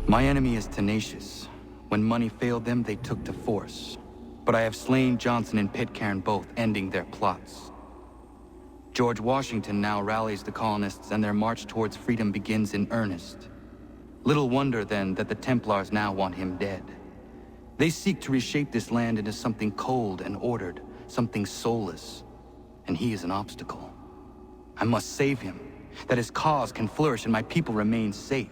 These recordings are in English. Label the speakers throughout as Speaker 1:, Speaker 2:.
Speaker 1: My enemy is tenacious. When money failed them, they took to force. But I have slain Johnson and Pitcairn both, ending their plots. George Washington now rallies the colonists and their march towards freedom begins in earnest. Little wonder, then, that the Templars now want him dead. They seek to reshape this land into something cold and ordered, something soulless. And he is an obstacle. I must save him, that his cause can flourish and my people remain safe.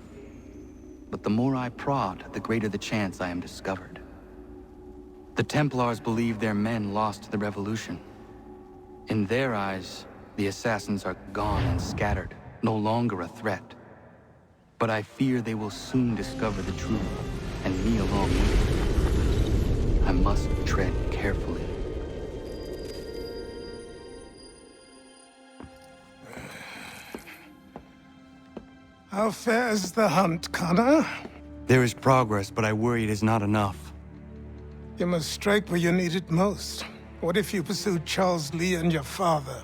Speaker 1: But the more I prod, the greater the chance I am discovered. The Templars believe their men lost the revolution. In their eyes, the assassins are gone and scattered, no longer a threat. But I fear they will soon discover the truth, and me along with them. I must tread carefully.
Speaker 2: How fares the hunt, Connor?
Speaker 1: There is progress, but I worry it is not enough.
Speaker 2: You must strike where you need it most. What if you pursued Charles Lee and your father?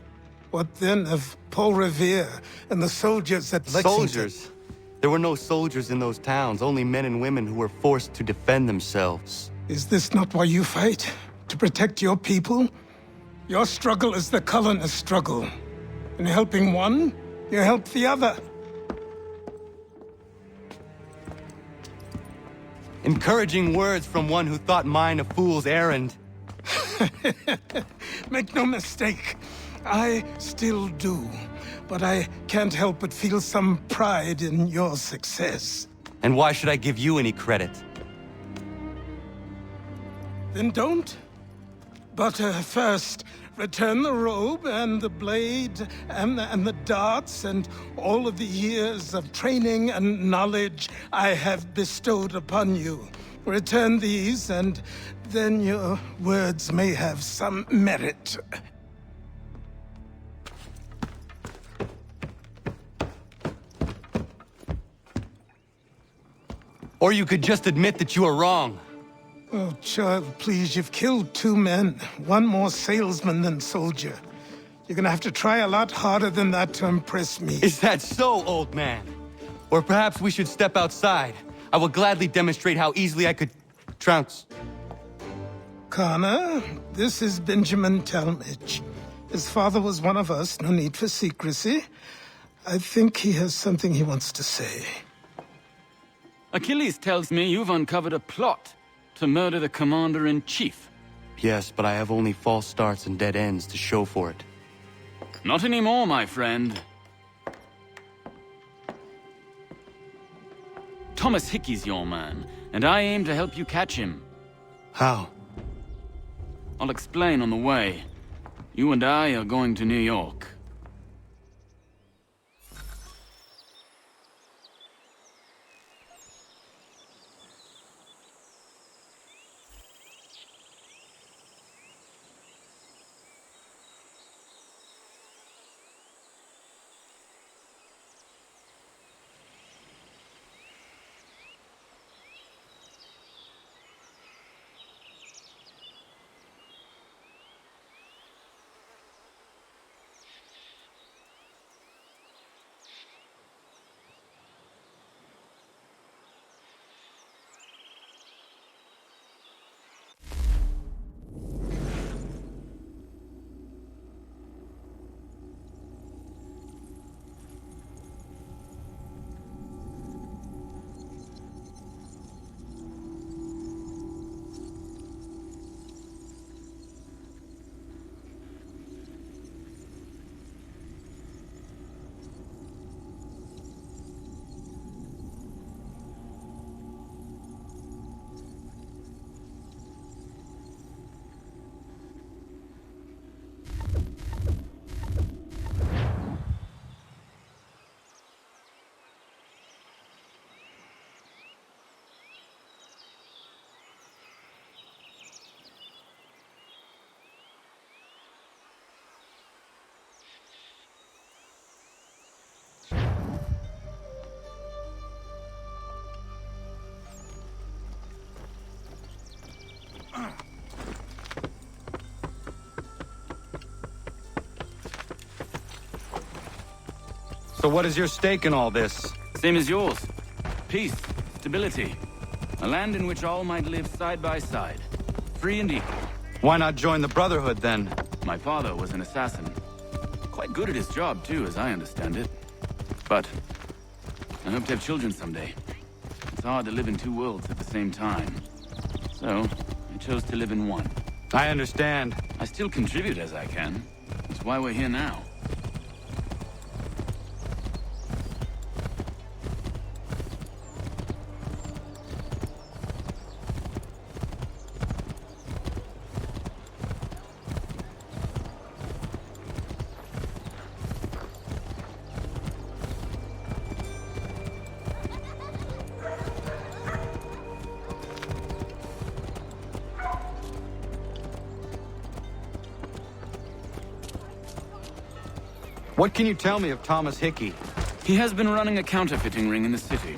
Speaker 2: What then of Paul Revere and the soldiers at Lexington?
Speaker 1: Soldiers? There were no soldiers in those towns, only men and women who were forced to defend themselves.
Speaker 2: Is this not why you fight? To protect your people? Your struggle is the colonist struggle. In helping one, you help the other.
Speaker 1: Encouraging words from one who thought mine a fool's errand.
Speaker 2: Make no mistake, I still do. But I can't help but feel some pride in your success.
Speaker 1: And why should I give you any credit?
Speaker 2: Then don't. But first, return the robe and the blade and the darts and all of the years of training and knowledge I have bestowed upon you. Return these, and then your words may have some merit.
Speaker 1: Or you could just admit that you are wrong.
Speaker 2: Oh, child, please, you've killed 2 men. One more salesman than soldier. You're gonna have to try a lot harder than that to impress me.
Speaker 1: Is that so, old man? Or perhaps we should step outside. I will gladly demonstrate how easily I could trounce.
Speaker 2: Connor, this is Benjamin Talmadge. His father was one of us, no need for secrecy. I think he has something he wants to say.
Speaker 3: Achilles tells me you've uncovered a plot to murder the commander-in-chief.
Speaker 1: Yes, but I have only false starts and dead ends to show for it.
Speaker 3: Not anymore, my friend. Thomas Hickey's your man, and I aim to help you catch him.
Speaker 1: How?
Speaker 3: I'll explain on the way. You and I are going to New York.
Speaker 1: So what is your stake in all this?
Speaker 3: Same as yours. Peace. stability. A land in which all might live side by side, free and equal.
Speaker 1: Why not join the Brotherhood, then?
Speaker 3: My father was an assassin. Quite good at his job, too, as I understand it. But I hope to have children someday. It's hard to live in two worlds at the same time. So, I chose to live in one.
Speaker 1: I understand.
Speaker 3: I still contribute as I can. That's why we're here now.
Speaker 1: What can you tell me of Thomas Hickey?
Speaker 3: He has been running a counterfeiting ring in the city.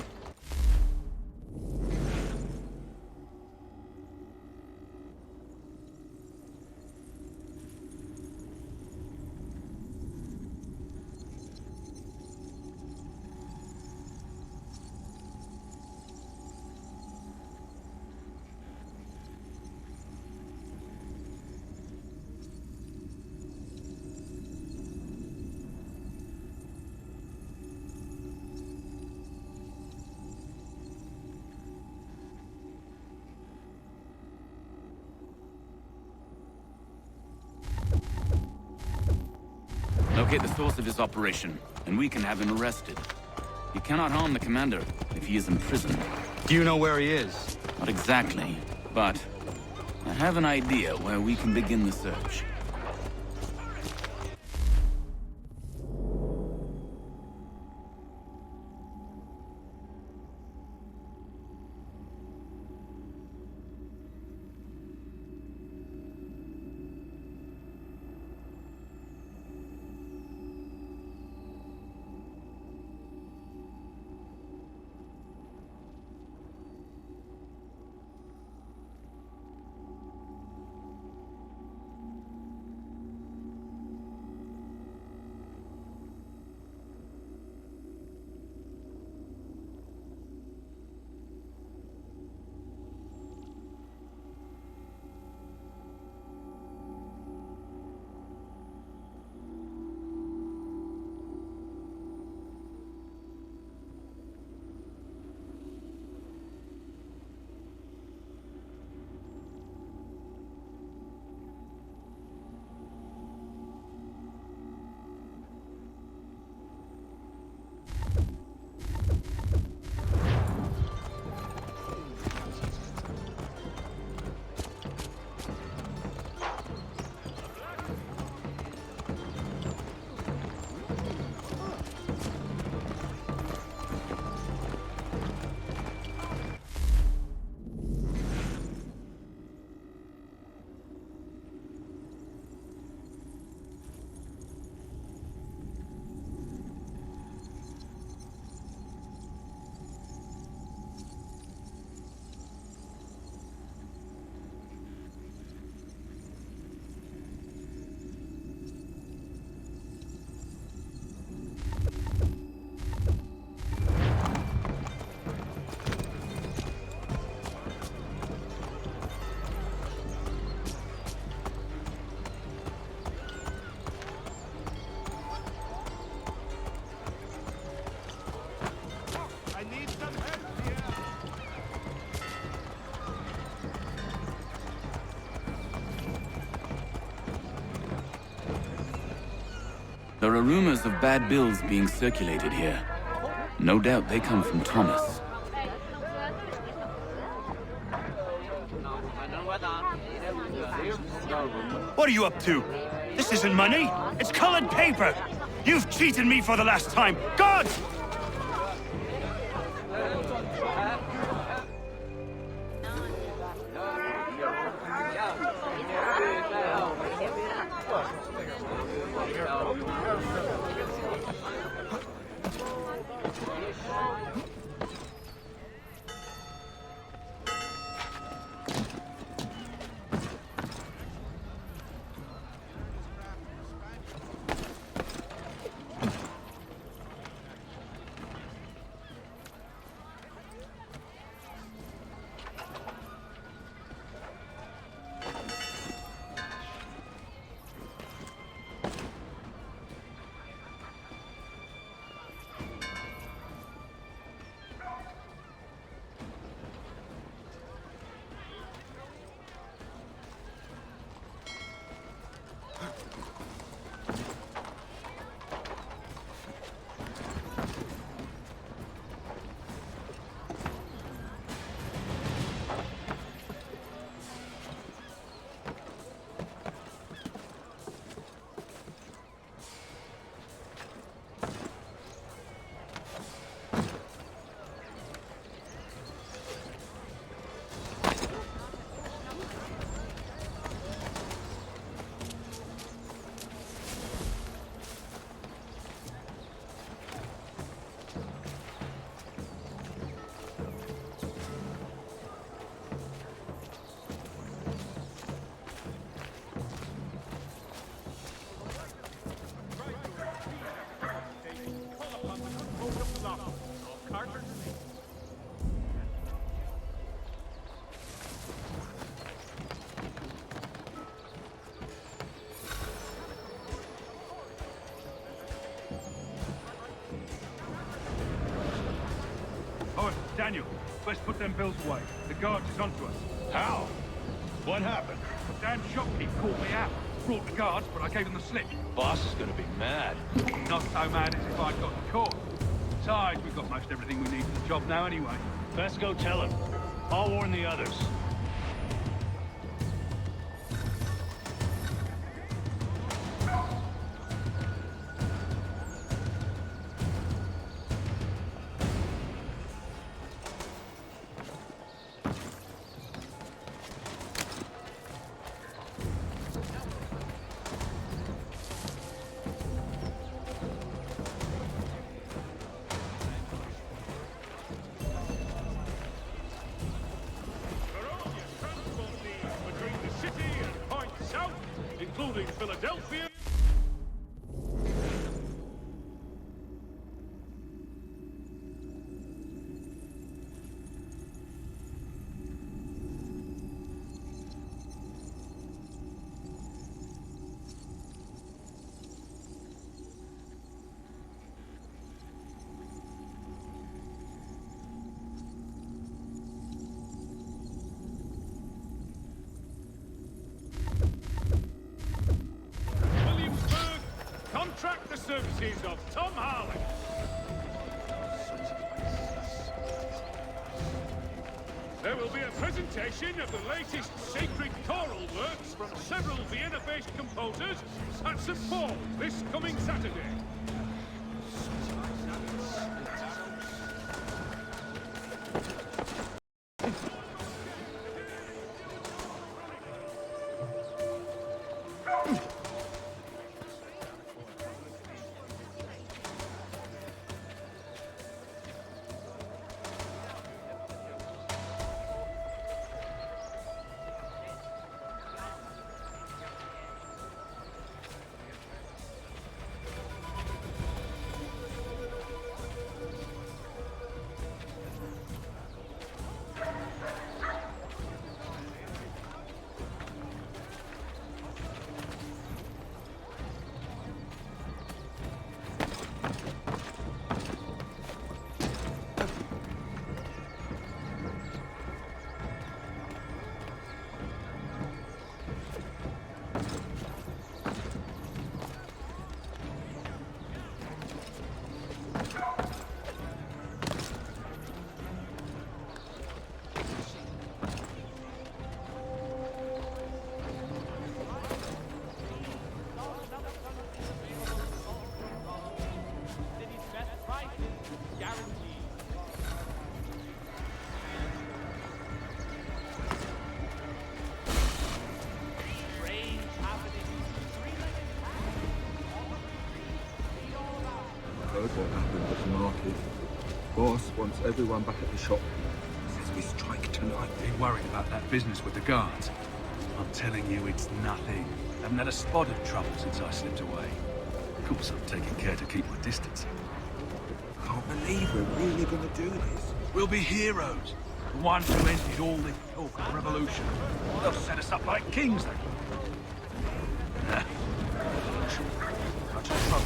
Speaker 3: Locate the source of his operation, and we can have him arrested. He cannot harm the commander if he is imprisoned.
Speaker 1: Do you know where he is?
Speaker 3: Not exactly, but I have an idea where we can begin the search. There are rumors of bad bills being circulated here. No doubt they come from Thomas.
Speaker 4: What are you up to? This isn't money. It's colored paper. You've cheated me for the last time. Gods!
Speaker 5: Daniel, let's put them bills away. The guards is onto us.
Speaker 6: How? What happened?
Speaker 5: The damn shopkeep called me out. Brought the guards, but I gave them the slip.
Speaker 6: Boss is gonna be mad.
Speaker 5: Not so mad as if I'd got caught. Besides, we've got most everything we need for the job now anyway.
Speaker 6: Best go tell him. I'll warn the others.
Speaker 5: Between the city and Point South, including Philadelphia. Williamsburg, contract the services of Tom Harley. There will be a presentation of the latest sacred choral works from several Vienna-based composers at St. Paul this coming Saturday.
Speaker 7: Heard what happened at the market. Boss wants everyone back at the shop. Says we strike tonight.
Speaker 5: Ain't worried about that business with the guards. I'm telling you, it's nothing. Haven't had a spot of trouble since I slipped away. Of course, I'm taking care to keep my distance.
Speaker 7: Can't believe we're really gonna do this.
Speaker 5: We'll be heroes. The ones who ended all this talk of revolution. They'll set us up like kings, then. Such a trouble.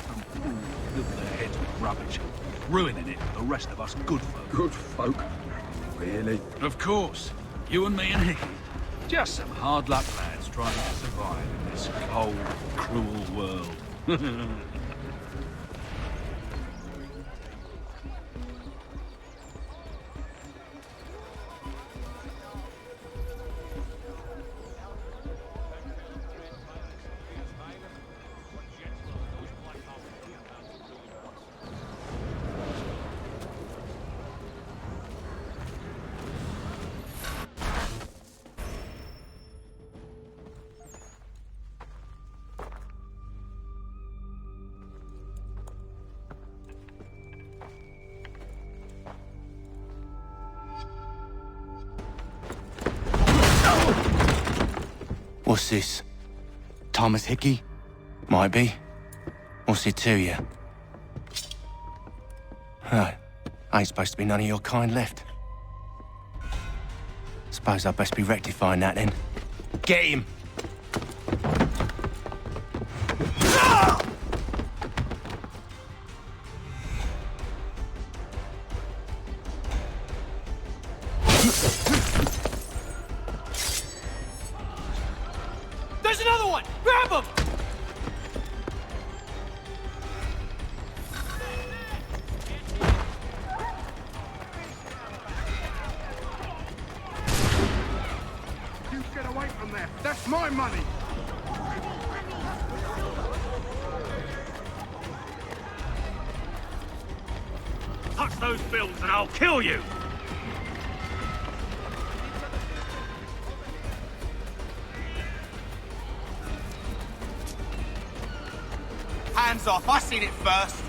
Speaker 5: Some fool filled their heads with rubbish, ruining it for the rest of us good folk.
Speaker 7: Good folk. Really?
Speaker 5: Of course. You and me and Hickey. Just some hard luck lads trying to survive in this cold, cruel world.
Speaker 1: What's this? Thomas Hickey? Might be. What's it to you? Right. Ain't supposed to be none of your kind left. Suppose I'd best be rectifying that then. Get him!
Speaker 8: There's another one! Grab him!
Speaker 9: You get away from there. That's my money.
Speaker 4: Touch those bills and I'll kill you!
Speaker 8: Hands off, I seen it first.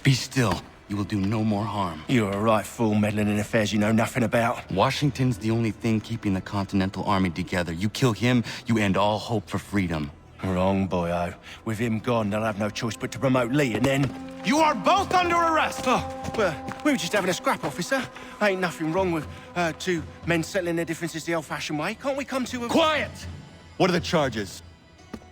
Speaker 1: Be still. You will do no more harm.
Speaker 8: You're a right fool meddling in affairs you know nothing about.
Speaker 1: Washington's the only thing keeping the Continental Army together. You kill him, you end all hope for freedom.
Speaker 8: Wrong, boyo. With him gone, they'll have no choice but to promote Lee, and then... You are both under arrest! Oh, well, we were just having a scrap, officer. Ain't nothing wrong with two men settling their differences the old-fashioned way. Can't we come to a...
Speaker 1: Quiet! What are the charges?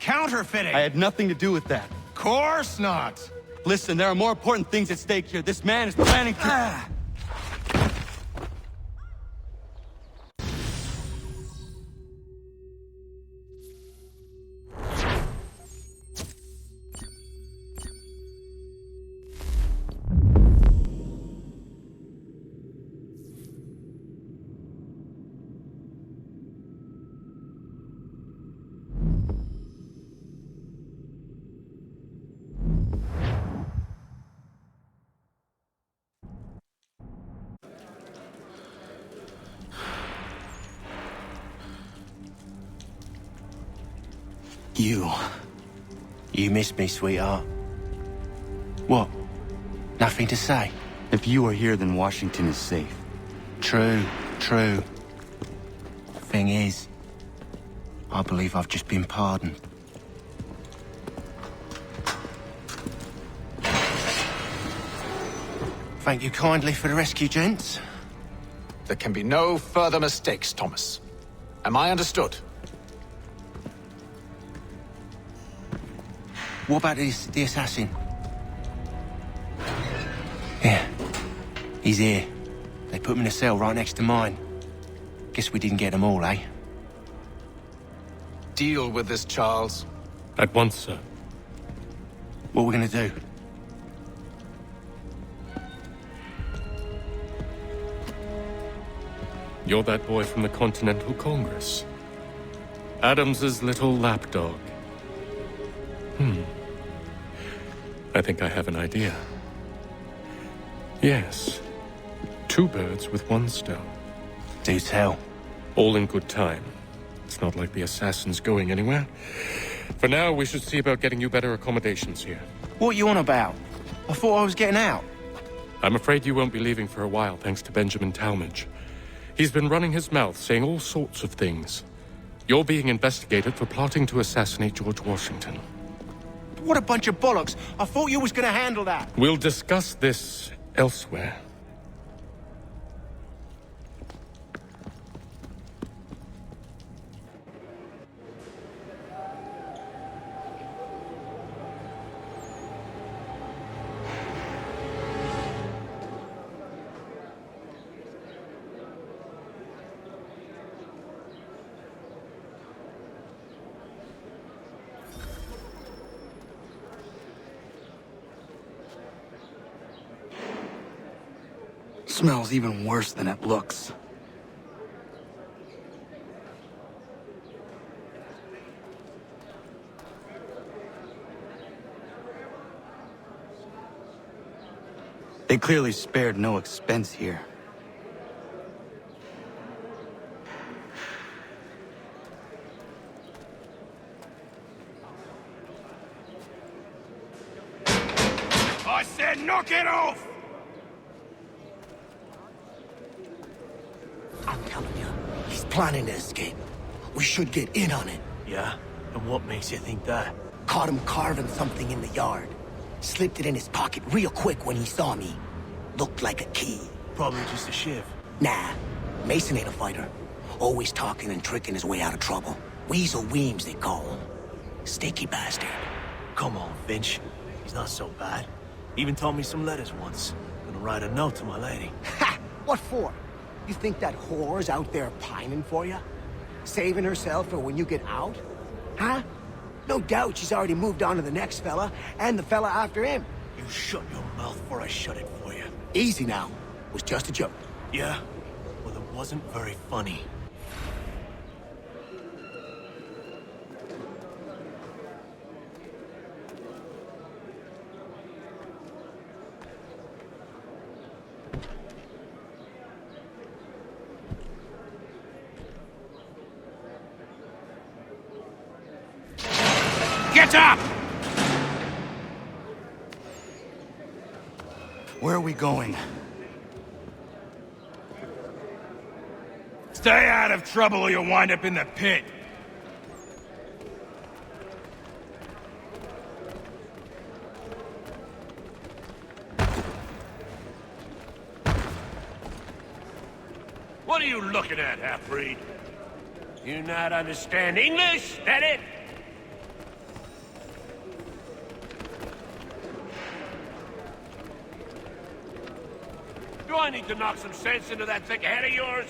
Speaker 8: Counterfeiting!
Speaker 1: I had nothing to do with that.
Speaker 8: Course not!
Speaker 1: Listen, there are more important things at stake here. This man is planning to...
Speaker 8: You missed me, sweetheart. What? Nothing to say?
Speaker 1: If you are here, then Washington is safe.
Speaker 8: True. Thing is, I believe I've just been pardoned. Thank you kindly for the rescue, gents.
Speaker 10: There can be no further mistakes, Thomas. Am I understood?
Speaker 8: What about the assassin? Yeah. He's here. They put him in a cell right next to mine. Guess we didn't get them all, eh?
Speaker 10: Deal with this, Charles.
Speaker 5: At once, sir.
Speaker 8: What are we gonna do?
Speaker 5: You're that boy from the Continental Congress. Adams's little lapdog. I think I have an idea. Yes. 2 birds with 1 stone.
Speaker 8: Do tell.
Speaker 5: All in good time. It's not like the assassin's going anywhere. For now, we should see about getting you better accommodations here.
Speaker 8: What are you on about? I thought I was getting out.
Speaker 5: I'm afraid you won't be leaving for a while, thanks to Benjamin Talmadge. He's been running his mouth, saying all sorts of things. You're being investigated for plotting to assassinate George Washington.
Speaker 8: What a bunch of bollocks. I thought you was gonna handle that.
Speaker 5: We'll discuss this elsewhere.
Speaker 1: Smells even worse than it looks. They clearly spared no expense here.
Speaker 4: I said knock it off!
Speaker 11: I'm telling you, he's planning to escape. We should get in on it.
Speaker 8: Yeah? And what makes you think that?
Speaker 11: Caught him carving something in the yard. Slipped it in his pocket real quick when he saw me. Looked like a key.
Speaker 8: Probably just a shiv.
Speaker 11: Nah, Mason ain't a fighter. Always talking and tricking his way out of trouble. Weasel Weems, they call him. Stinky bastard.
Speaker 12: Come on, Finch. He's not so bad. Even taught me some letters once. Gonna write a note to my lady.
Speaker 11: Ha! What for? You think that whore's out there pining for you? Saving herself for when you get out? Huh? No doubt she's already moved on to the next fella, and the fella after him.
Speaker 12: You shut your mouth before I shut it for you.
Speaker 11: Easy now. Was just a joke.
Speaker 12: Yeah? Well, it wasn't very funny.
Speaker 4: Get up!
Speaker 1: Where are we going?
Speaker 4: Stay out of trouble or you'll wind up in the pit. What are you looking at, half-breed?
Speaker 12: You not understand English? That it? Do I need to knock some sense into that thick head of yours?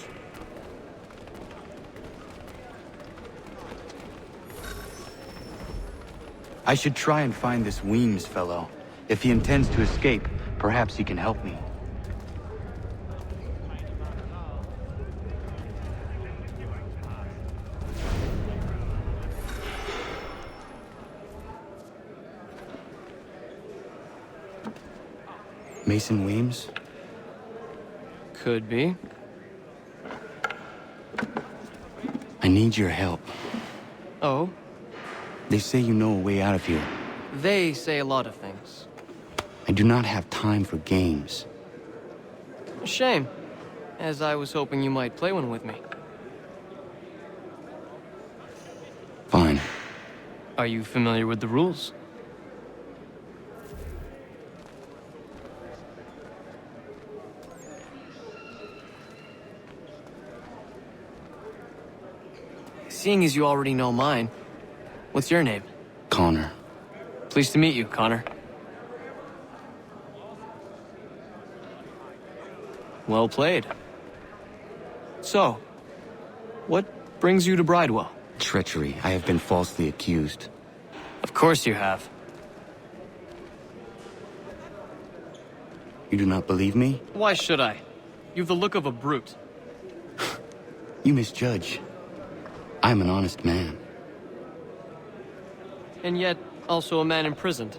Speaker 1: I should try and find this Weems fellow. If he intends to escape, perhaps he can help me. Mason Weems?
Speaker 13: Could be.
Speaker 1: I need your help.
Speaker 13: Oh?
Speaker 1: They say you know a way out of here.
Speaker 13: They say a lot of things.
Speaker 1: I do not have time for games.
Speaker 13: A shame, as I was hoping you might play one with me.
Speaker 1: Fine.
Speaker 13: Are you familiar with the rules? Seeing as you already know mine, what's your name?
Speaker 1: Connor.
Speaker 13: Pleased to meet you, Connor. Well played. So, what brings you to Bridewell?
Speaker 1: Treachery. I have been falsely accused.
Speaker 13: Of course you have.
Speaker 1: You do not believe me?
Speaker 13: Why should I? You've the look of a brute.
Speaker 1: You misjudge. I'm an honest man.
Speaker 13: And yet, also a man imprisoned.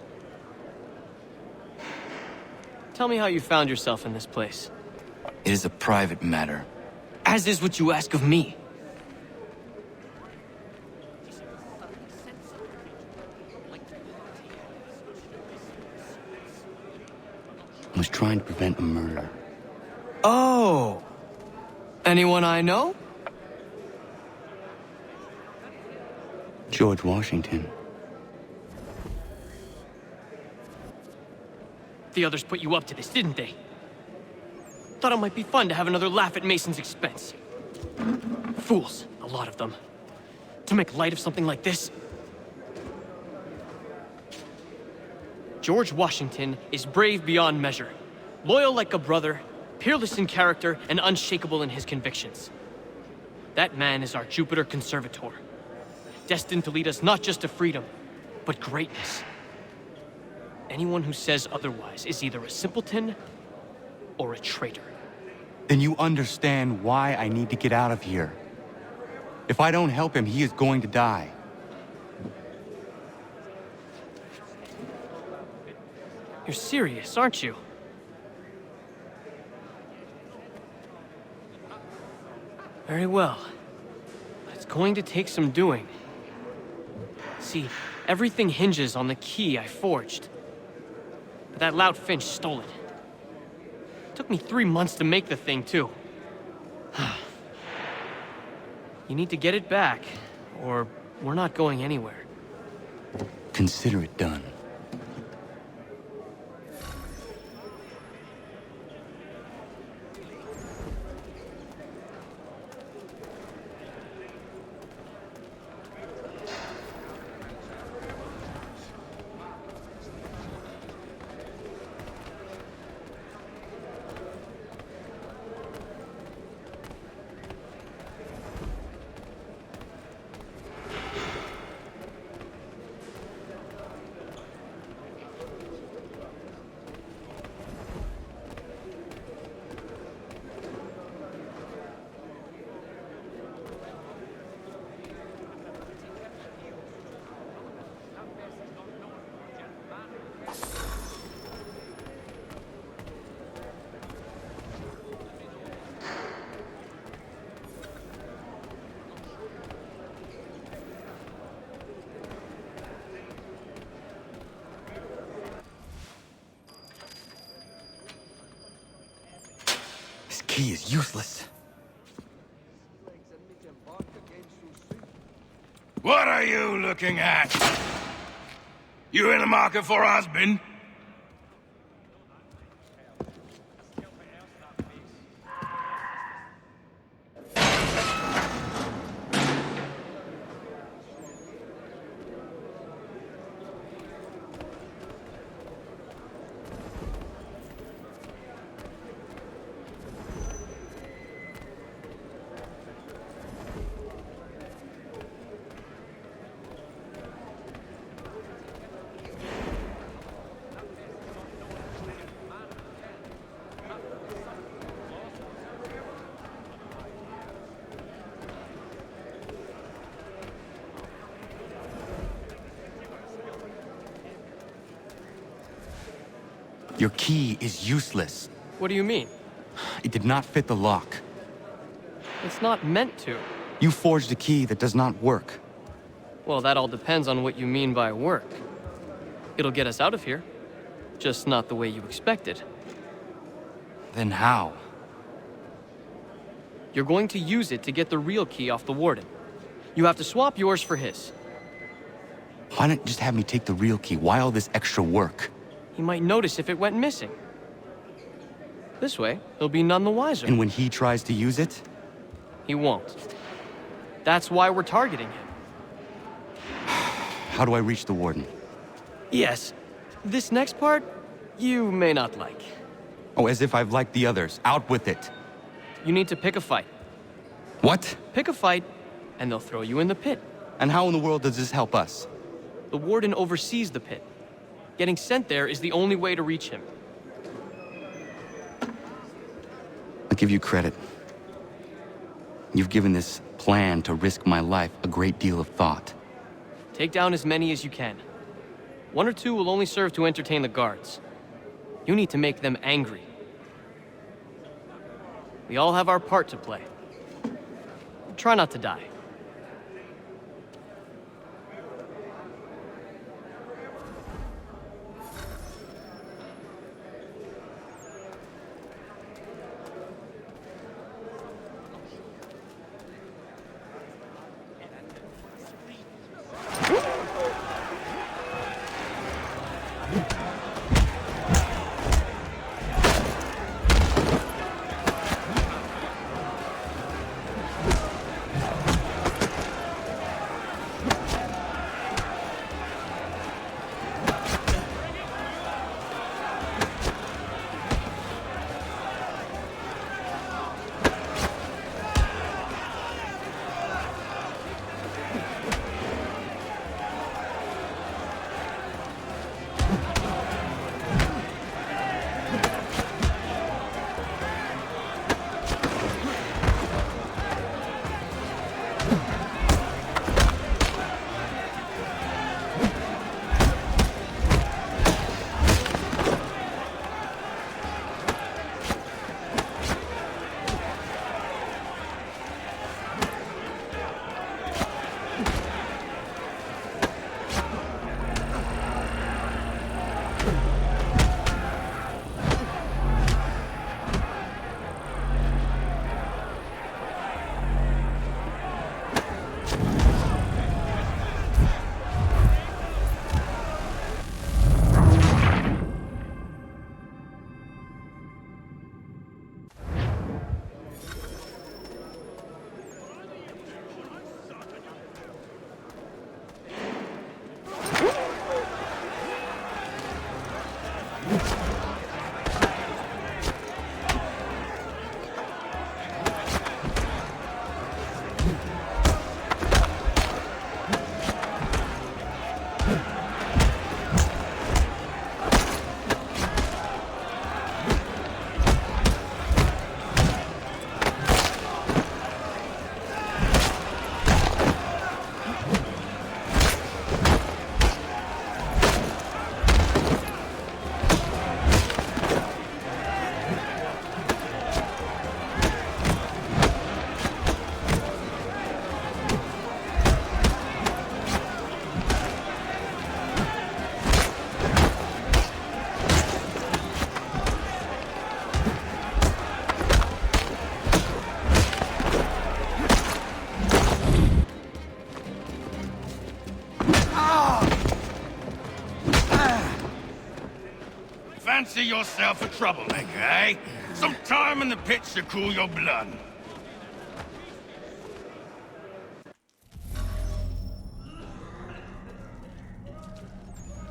Speaker 13: Tell me how you found yourself in this place.
Speaker 1: It is a private matter.
Speaker 13: As is what you ask of me.
Speaker 1: I was trying to prevent a murder.
Speaker 13: Oh! Anyone I know?
Speaker 1: George Washington.
Speaker 13: The others put you up to this, didn't they? Thought it might be fun to have another laugh at Mason's expense. Fools, a lot of them. To make light of something like this. George Washington is brave beyond measure, loyal like a brother, peerless in character, and unshakable in his convictions. That man is our Jupiter Conservator, destined to lead us not just to freedom, but greatness. Anyone who says otherwise is either a simpleton or a traitor.
Speaker 1: Then you understand why I need to get out of here. If I don't help him, he is going to die.
Speaker 13: You're serious, aren't you? Very well. But it's going to take some doing. See, everything hinges on the key I forged. But that lout Finch stole it. Took me 3 months to make the thing, too. You need to get it back, or we're not going anywhere.
Speaker 1: Consider it done. key is useless.
Speaker 14: What are you looking at? You in the market for a husband?
Speaker 1: Your key is useless.
Speaker 13: What do you mean?
Speaker 1: It did not fit the lock.
Speaker 13: It's not meant to.
Speaker 1: You forged a key that does not work.
Speaker 13: Well, that all depends on what you mean by work. It'll get us out of here. Just not the way you expected.
Speaker 1: Then how?
Speaker 13: You're going to use it to get the real key off the warden. You have to swap yours for his.
Speaker 1: Why not just have me take the real key? Why all this extra work?
Speaker 13: He might notice if it went missing. This way, he'll be none the wiser.
Speaker 1: And when he tries to use it?
Speaker 13: He won't. That's why we're targeting him.
Speaker 1: How do I reach the warden?
Speaker 13: Yes. This next part, you may not like.
Speaker 1: Oh, as if I've liked the others. Out with it.
Speaker 13: You need to pick a fight.
Speaker 1: What?
Speaker 13: Pick a fight, and they'll throw you in the pit.
Speaker 1: And how in the world does this help us?
Speaker 13: The warden oversees the pit. Getting sent there is the only way to reach him.
Speaker 1: I'll give you credit. You've given this plan to risk my life a great deal of thought.
Speaker 13: Take down as many as you can. 1 or 2 will only serve to entertain the guards. You need to make them angry. We all have our part to play. Try not to die.
Speaker 14: yourself a troublemaker, eh? Some time in the pits to cool your blood.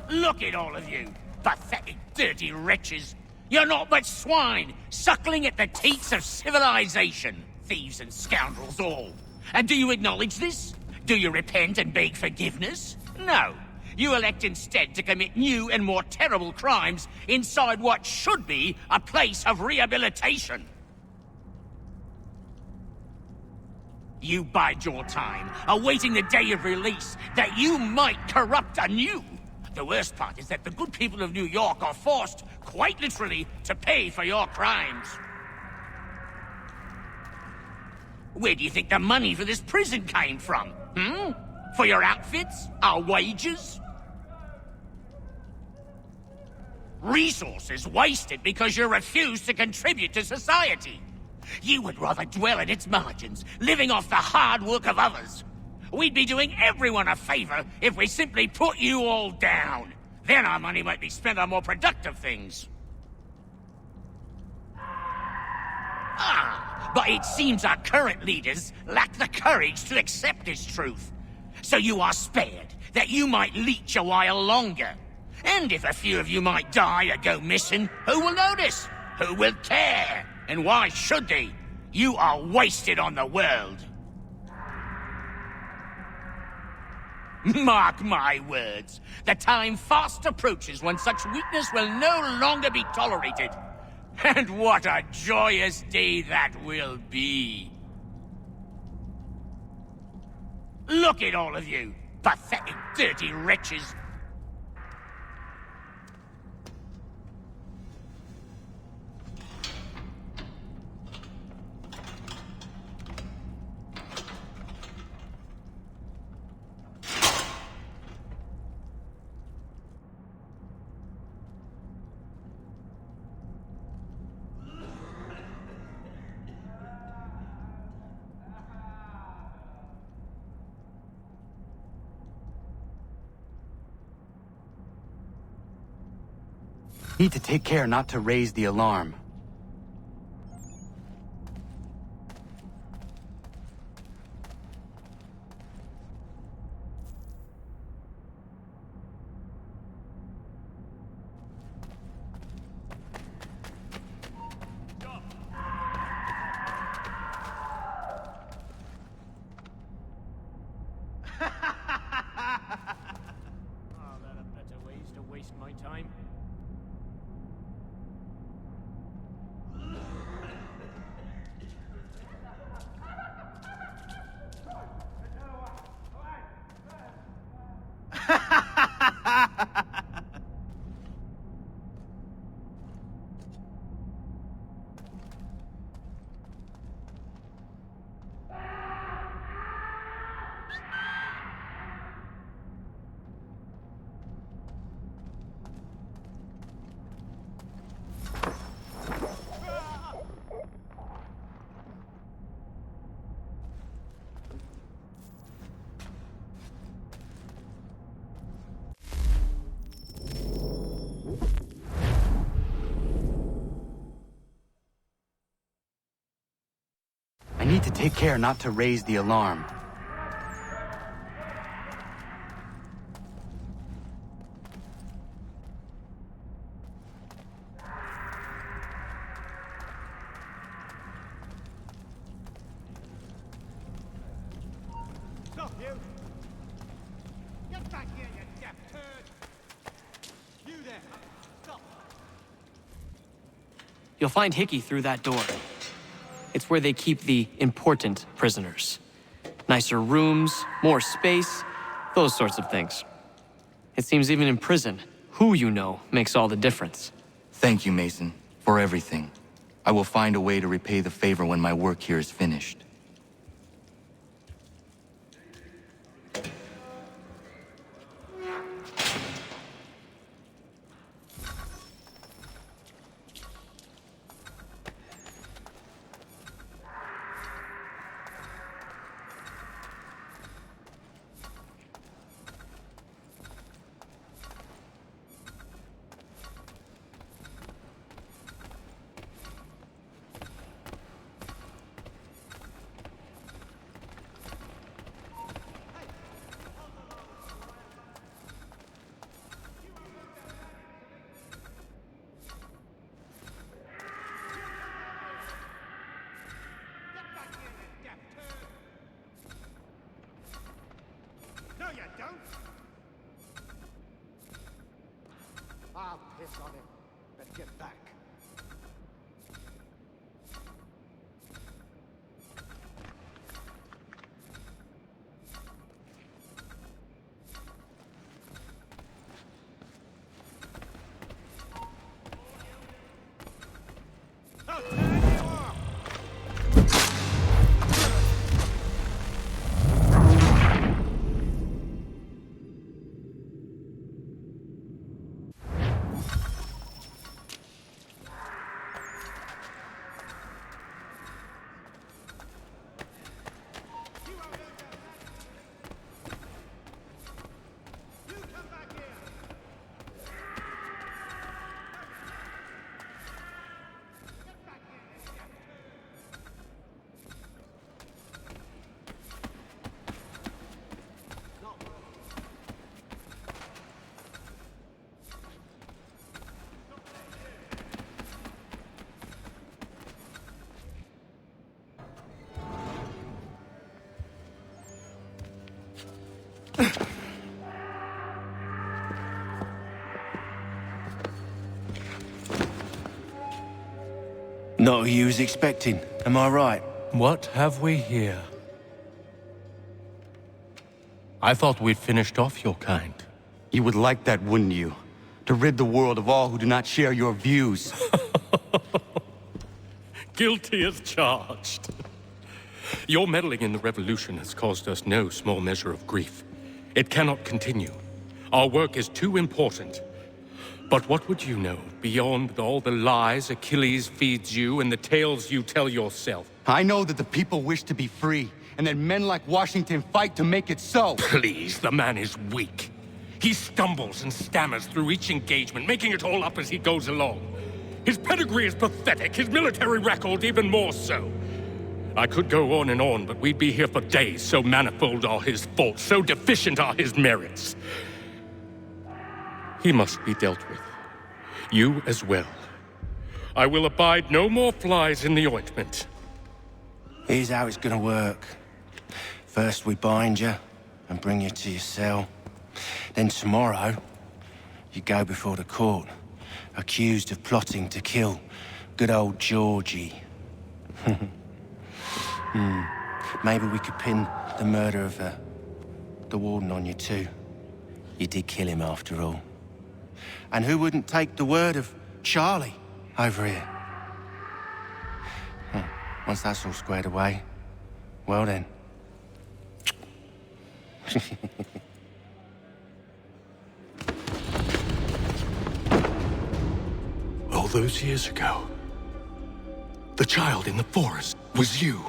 Speaker 15: Look at all of you, pathetic, dirty wretches. You're not but swine, suckling at the teats of civilization. Thieves and scoundrels all. And do you acknowledge this? Do you repent and beg forgiveness? No. You elect instead to commit new and more terrible crimes inside what should be a place of rehabilitation. You bide your time, awaiting the day of release, that you might corrupt anew. The worst part is that the good people of New York are forced, quite literally, to pay for your crimes. Where do you think the money for this prison came from? For your outfits? Our wages? Resources wasted because you refuse to contribute to society. You would rather dwell at its margins, living off the hard work of others. We'd be doing everyone a favor if we simply put you all down. Then our money might be spent on more productive things. But it seems our current leaders lack the courage to accept this truth. So you are spared, that you might leech a while longer. And if a few of you might die or go missing, who will notice? Who will care? And why should they? You are wasted on the world. Mark my words. The time fast approaches when such weakness will no longer be tolerated. And what a joyous day that will be. Look at all of you, pathetic, dirty wretches.
Speaker 1: Need to take care not to raise the alarm.
Speaker 13: There are better ways to waste my time.
Speaker 1: I need to take care not to raise the alarm.
Speaker 9: Stop, you! Get back here, you deaf turd! You there! Stop!
Speaker 13: You'll find Hickey through that door. It's where they keep the important prisoners. Nicer rooms, more space, those sorts of things. It seems even in prison, who you know makes all the difference.
Speaker 1: Thank you, Mason, for everything. I will find a way to repay the favor when my work here is finished.
Speaker 9: No, you don't.
Speaker 11: I'll piss on it. Let's get back.
Speaker 8: Not who you was expecting, am I right?
Speaker 5: What have we here? I thought we'd finished off your kind.
Speaker 1: You would like that, wouldn't you? To rid the world of all who do not share your views.
Speaker 5: Guilty as charged. Your meddling in the revolution has caused us no small measure of grief. It cannot continue. Our work is too important. But what would you know beyond all the lies Achilles feeds you and the tales you tell yourself?
Speaker 1: I know that the people wish to be free, and that men like Washington fight to make it so.
Speaker 5: Please, the man is weak. He stumbles and stammers through each engagement, making it all up as he goes along. His pedigree is pathetic, his military record even more so. I could go on, but we'd be here for days, so manifold are his faults, so deficient are his merits. He must be dealt with. You as well. I will abide no more flies in the ointment.
Speaker 8: Here's how it's gonna work. First we bind you and bring you to your cell. Then tomorrow, you go before the court, accused of plotting to kill good old Georgie. Maybe we could pin the murder of the warden on you too. You did kill him after all. And who wouldn't take the word of Charlie over here? Once that's all squared away, well then.
Speaker 5: All those years ago, the child in the forest was you.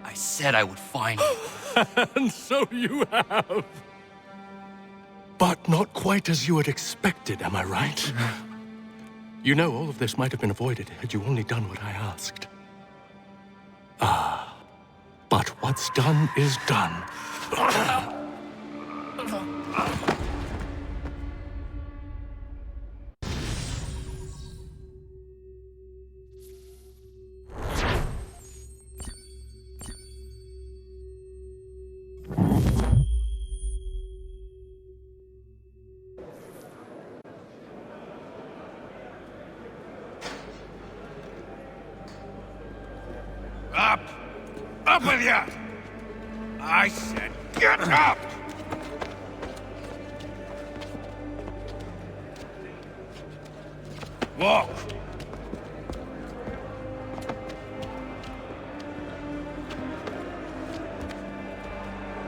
Speaker 1: I said I would find you.
Speaker 5: And so you have. But not quite as you had expected, am I right? You know, all of this might have been avoided had you only done what I asked. Ah, but what's done is done.
Speaker 14: Up! Up with you! I said get up! Walk!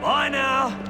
Speaker 12: Bye now!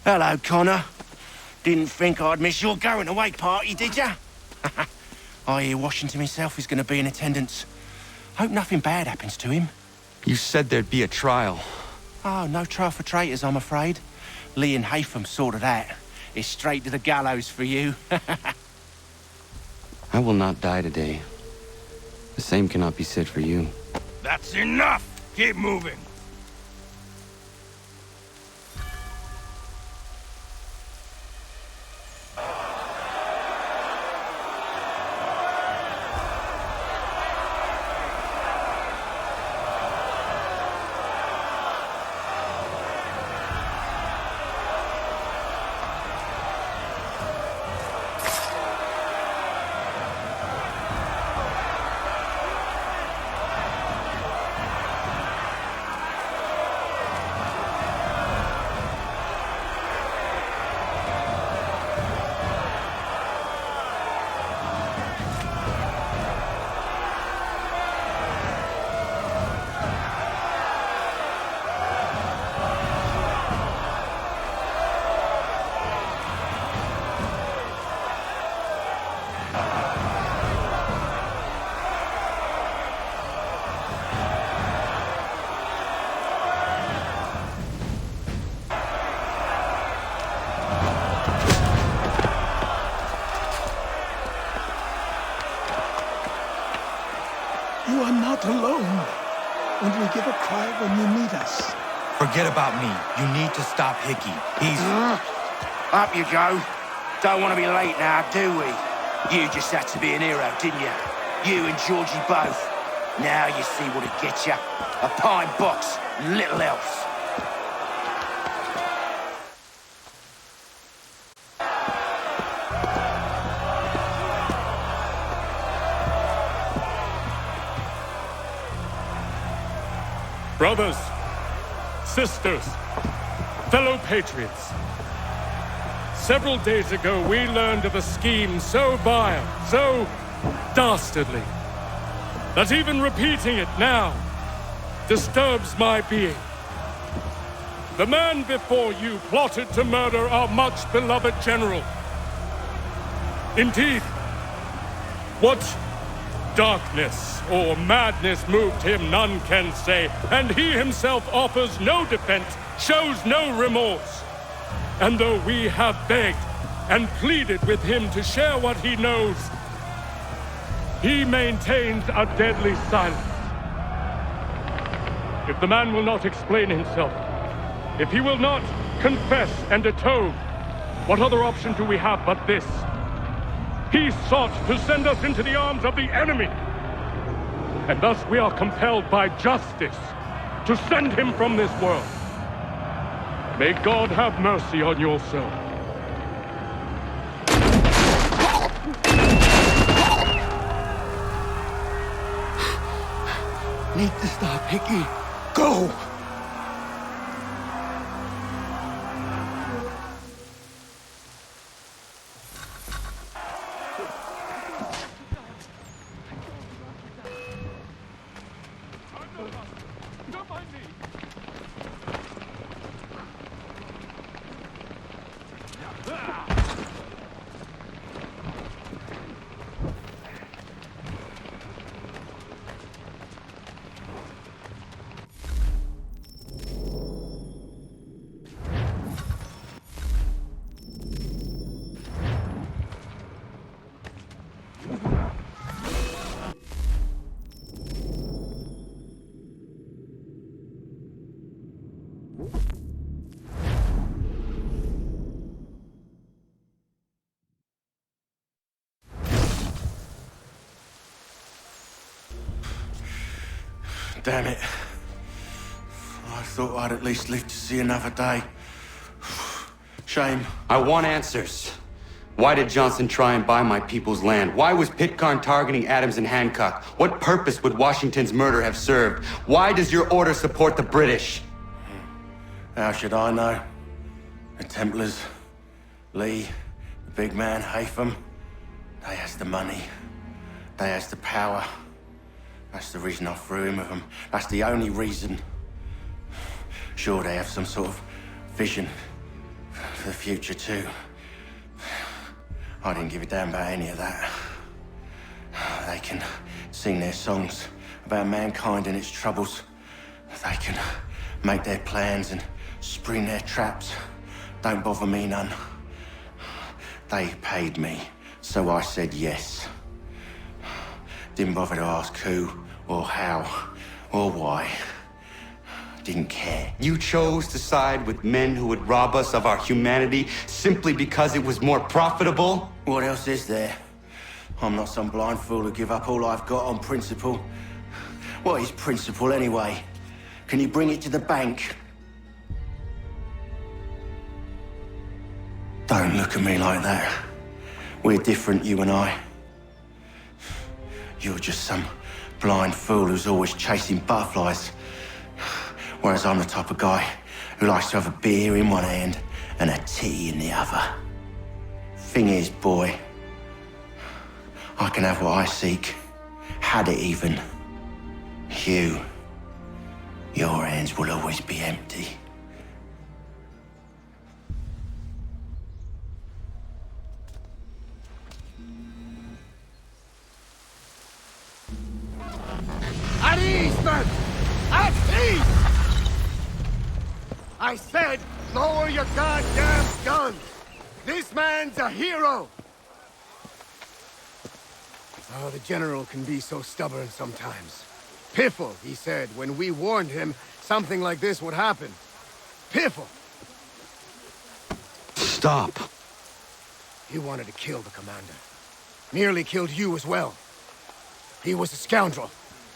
Speaker 8: Hello, Connor. Didn't think I'd miss your going-away party, did ya? I hear Washington himself is going to be in attendance. Hope nothing bad happens to him.
Speaker 1: You said there'd be a trial.
Speaker 8: Oh, no trial for traitors, I'm afraid. Lee and Haytham sorted that. It's straight to the gallows for you.
Speaker 1: I will not die today. The same cannot be said for you.
Speaker 14: That's enough! Keep moving!
Speaker 2: You are not alone. Only give a cry when you need us.
Speaker 1: Forget about me. You need to stop Hickey. He's...
Speaker 8: Up you go. Don't want to be late now, do we? You just had to be an hero, didn't you? You and Georgie both. Now you see what it gets you. A pine box, little else.
Speaker 5: Brothers, sisters, fellow patriots. Several days ago, we learned of a scheme so vile, so dastardly, that even repeating it now disturbs my being. The man before you plotted to murder our much-beloved general. Indeed, what darkness or madness moved him, none can say, and he himself offers no defense, shows no remorse. And though we have begged and pleaded with him to share what he knows, he maintains a deadly silence. If the man will not explain himself, if he will not confess and atone, what other option do we have but this? He sought to send us into the arms of the enemy. And thus we are compelled by justice to send him from this world. May God have mercy on your soul.
Speaker 2: Need to stop Hickey. Go!
Speaker 8: Damn it. I thought I'd at least live to see another day. Shame.
Speaker 1: I want answers. Why did Johnson try and buy my people's land? Why was Pitcairn targeting Adams and Hancock? What purpose would Washington's murder have served? Why does your order support the British?
Speaker 8: How should I know? The Templars, Lee, the big man, Haytham, they has the money. They has the power. That's the reason I threw him with them. That's the only reason. Sure, they have some sort of vision for the future, too. I didn't give a damn about any of that. They can sing their songs about mankind and its troubles. They can make their plans and spring their traps. Don't bother me none. They paid me, so I said yes. Didn't bother to ask who, or how, or why. Didn't care.
Speaker 16: You chose to side with men who would rob us of our humanity simply because it was more profitable?
Speaker 8: What else is there? I'm not some blind fool who give up all I've got on principle. What is principle, anyway? Can you bring it to the bank? Don't look at me like that. We're different, you and I. You're just some blind fool who's always chasing butterflies. Whereas I'm the type of guy who likes to have a beer in one hand and a tea in the other. Thing is, boy, I can have what I seek. Had it even. Your hands will always be empty.
Speaker 11: At ease, men! At ease! I said, lower your goddamn guns! This man's a hero! Oh, the General can be so stubborn sometimes. Piffle, he said, when we warned him something like this would happen. Piffle!
Speaker 16: Stop.
Speaker 11: He wanted to kill the commander. Nearly killed you as well. He was a scoundrel.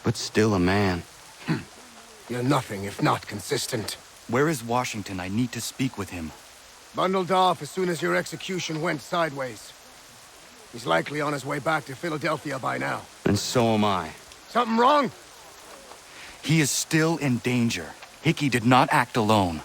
Speaker 16: But still a man.
Speaker 11: You're nothing if not consistent.
Speaker 1: Where is Washington? I need to speak with him.
Speaker 11: Bundled off as soon as your execution went sideways. He's likely on his way back to Philadelphia by now.
Speaker 16: And so am I.
Speaker 11: Something wrong?
Speaker 1: He is still in danger. Hickey did not act alone.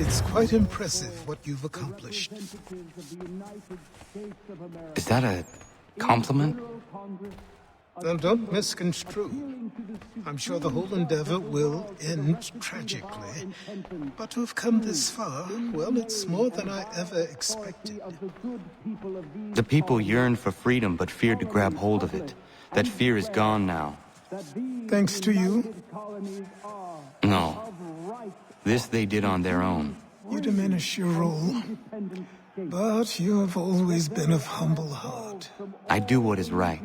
Speaker 2: It's quite impressive what you've accomplished.
Speaker 1: Is that a compliment?
Speaker 2: Now, don't misconstrue. I'm sure the whole endeavor will end tragically. But to have come this far, well, it's more than I ever expected.
Speaker 1: The people yearned for freedom but feared to grab hold of it. That fear is gone now.
Speaker 2: Thanks to you?
Speaker 1: No. This they did on their own.
Speaker 2: You diminish your role. But you have always been of humble heart.
Speaker 1: I do what is right.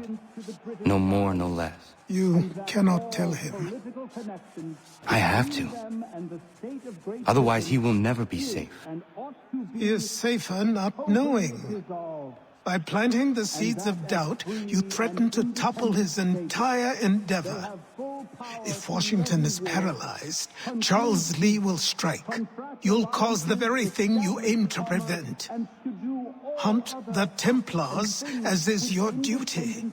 Speaker 1: No more, no less.
Speaker 2: You cannot tell him.
Speaker 1: I have to. Otherwise, he will never be safe.
Speaker 2: He is safer not knowing. By planting the seeds of doubt, you threaten to topple his entire endeavor. If Washington is paralyzed, Charles Lee will strike. You'll cause the very thing you aim to prevent. Hunt the Templars, as is your duty.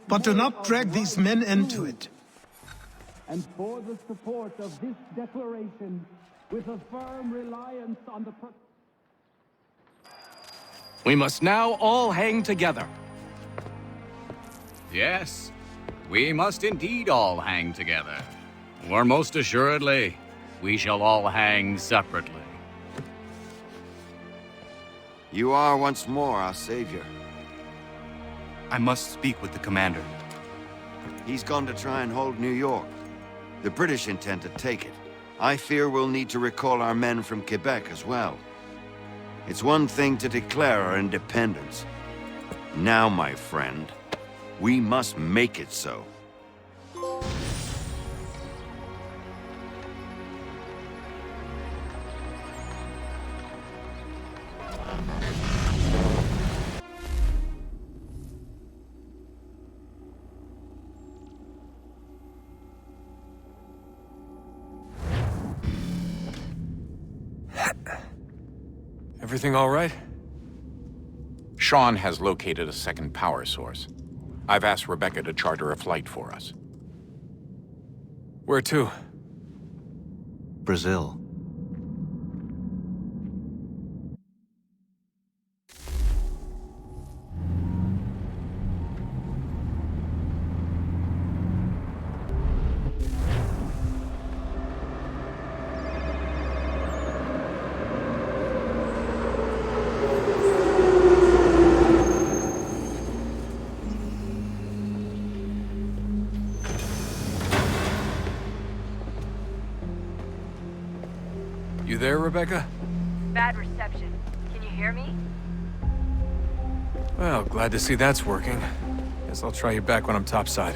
Speaker 2: But do not drag these men into it.
Speaker 17: And for the support of this declaration, with a firm reliance on the...
Speaker 18: We must now all hang together.
Speaker 19: Yes, we must indeed all hang together. Or most assuredly, we shall all hang separately.
Speaker 20: You are once more our savior.
Speaker 1: I must speak with the commander.
Speaker 20: He's gone to try and hold New York. The British intend to take it. I fear we'll need to recall our men from Quebec as well. It's one thing to declare our independence. Now, my friend, we must make it so.
Speaker 5: Everything all right?
Speaker 10: Sean has located a second power source. I've asked Rebecca to charter a flight for us.
Speaker 21: Where to?
Speaker 22: Brazil.
Speaker 21: You there, Rebecca?
Speaker 23: Bad reception. Can you hear me?
Speaker 21: Well, glad to see that's working. Guess I'll try you back when I'm topside.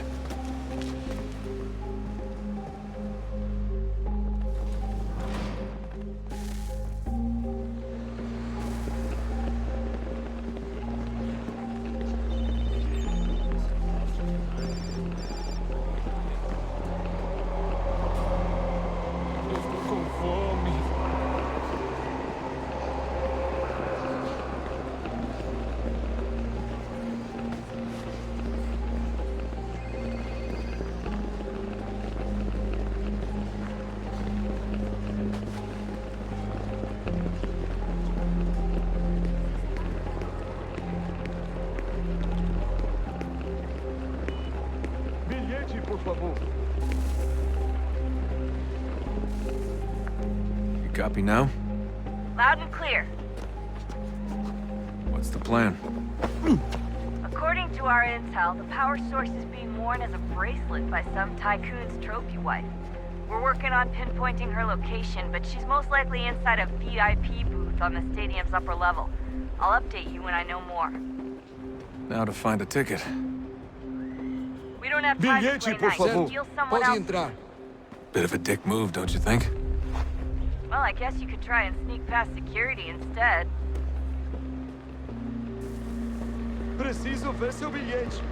Speaker 9: Bilhete, por favor.
Speaker 21: You copy now?
Speaker 23: Loud and clear.
Speaker 21: What's the plan?
Speaker 23: According to our intel, the power source is being worn as a bracelet by some tycoon's trophy wife. We're working on pinpointing her location, but she's most likely inside a VIP booth on the stadium's upper level. I'll update you when I know more.
Speaker 21: Now to find a ticket.
Speaker 23: We don't have time to play nice. Steal someone else.
Speaker 21: Bit of a dick move, don't you think?
Speaker 23: Well, I guess you could try and sneak past security instead.
Speaker 9: Preciso ver seu bilhete.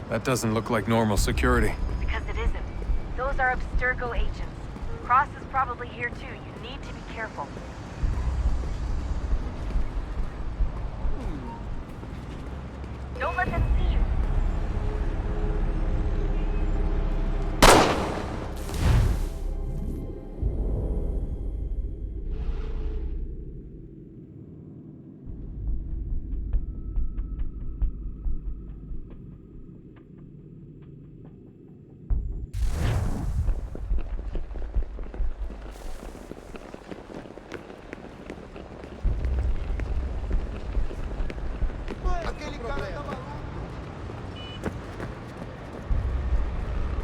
Speaker 21: That doesn't look like normal security.
Speaker 23: Because it isn't. Those are Abstergo agents. Cross is probably here too. You need to be careful. Don't let them see you.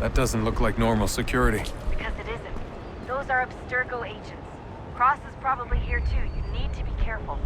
Speaker 21: That doesn't look like normal security.
Speaker 23: Because it isn't. Those are Abstergo agents. Cross is probably here too. You need to be careful.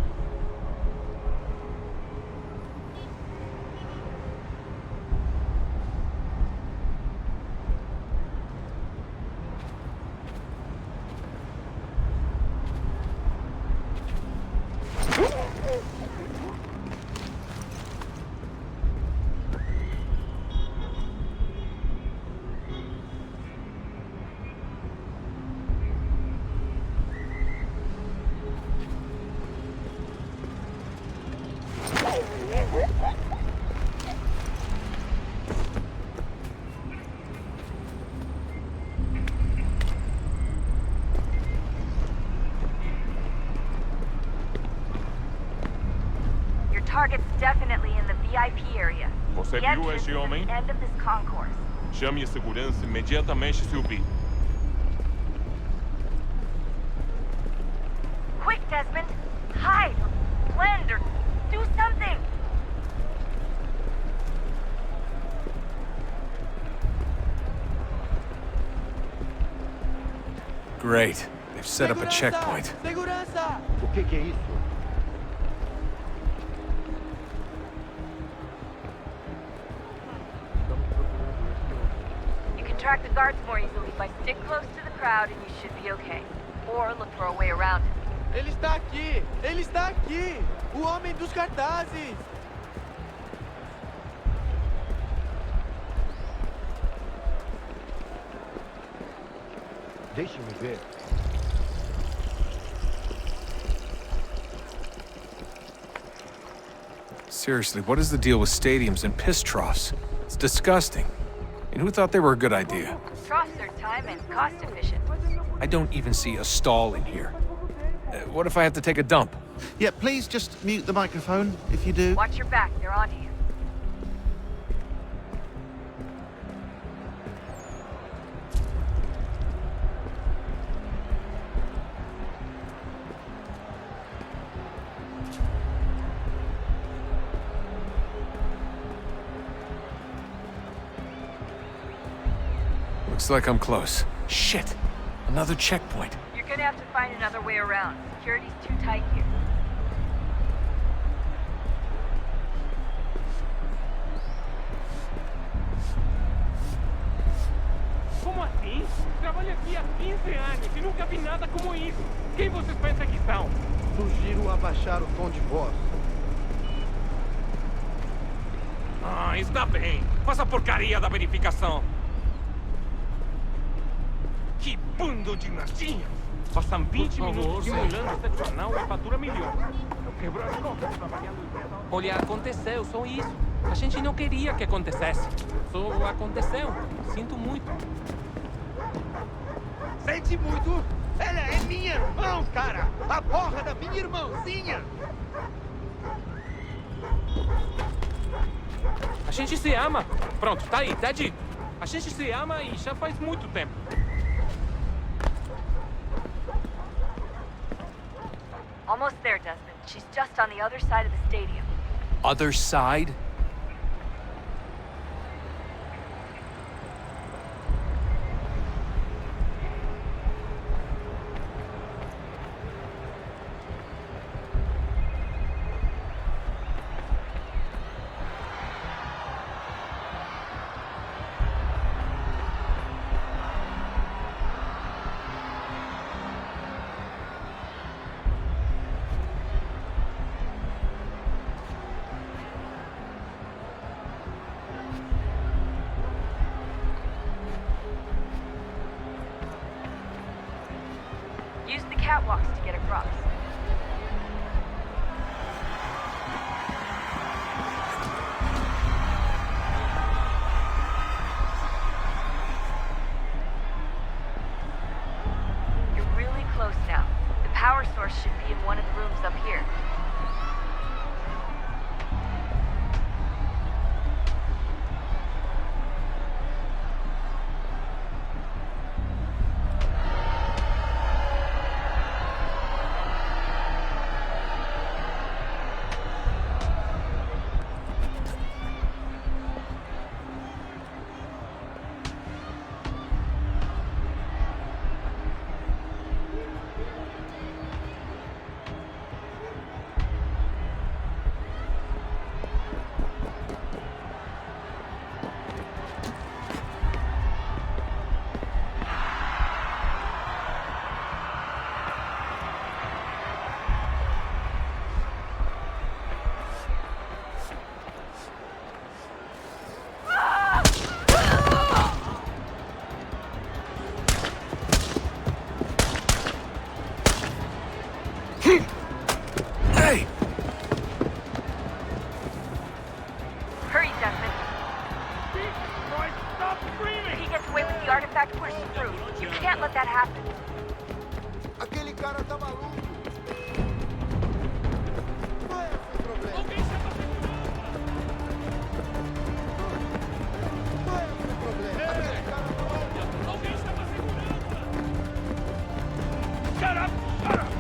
Speaker 23: Target's definitely in the VIP area.
Speaker 24: Você
Speaker 23: The
Speaker 24: viu
Speaker 23: entrance
Speaker 24: esse
Speaker 23: is at
Speaker 24: homem?
Speaker 23: the end of this concourse.
Speaker 24: Chame a segurança imediatamente se ouvir.
Speaker 23: Quick, Desmond! Hide! Blend or do something!
Speaker 21: Great. They've set up a checkpoint.
Speaker 9: Segurança!
Speaker 11: O que é isso?
Speaker 23: You can track the guards more easily by stick close to the crowd and you should be okay. Or look for a way around it.
Speaker 9: Ele está aqui! Ele está aqui! O homem dos cartazes! Deixe-me ver.
Speaker 21: Seriously, what is the deal with stadiums and piss troughs? It's disgusting. And who thought they were a good idea?
Speaker 23: Troughs are time and cost efficient.
Speaker 21: I don't even see a stall in here. What if I have to take a dump?
Speaker 3: Yeah, please just mute the microphone if you do.
Speaker 23: Watch your back, they're onto you.
Speaker 21: Looks like I'm close. Shit! Another checkpoint.
Speaker 23: You're gonna have to find another way around. Security's too tight here.
Speaker 6: Como assim? Trabalho aqui há 15 anos e nunca vi nada como isso. Quem vocês pensam que são?
Speaker 9: Sugiro abaixar o tom de voz.
Speaker 6: Ah, está bem. Faça a porcaria da verificação. Que bando de nardinhas! Passam 20 minutos simulando sexo anal e fatura milhões. Eu quebro as costas trabalhando em pedra. Olha, aconteceu, só isso. A gente não queria que acontecesse. Só aconteceu. Sinto muito.
Speaker 9: Sente muito? Ela é minha irmã, cara! A porra da minha irmãzinha!
Speaker 6: A gente se ama. Pronto, tá aí, tá dito. A gente se ama e já faz muito tempo.
Speaker 23: Almost there, Desmond. She's just on the other side of the stadium.
Speaker 18: Other side?
Speaker 23: Use the catwalks to get across. You're really close now. The power source should be in one of the rooms up here.
Speaker 21: Hey!
Speaker 23: Hurry, Desmond.
Speaker 6: Roy, stop screaming!
Speaker 23: If he gets away with the artifact pushed through, you can't let that happen.
Speaker 9: Aquele cara tá maluco! Qual é o problema? Qual é o problema? Aquele cara tá maluco!
Speaker 6: Alguém estava segurando! Shut up! Shut up!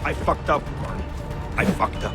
Speaker 8: I fucked up, Martin. I fucked up.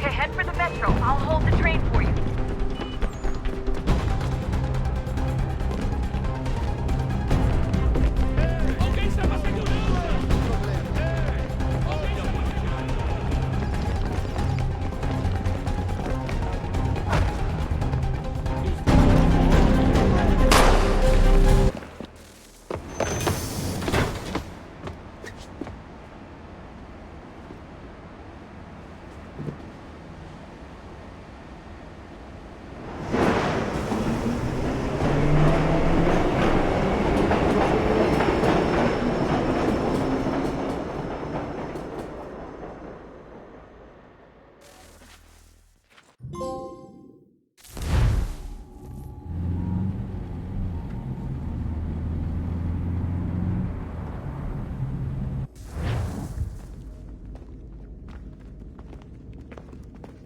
Speaker 23: Okay, head for the metro. I'll hold the train for you.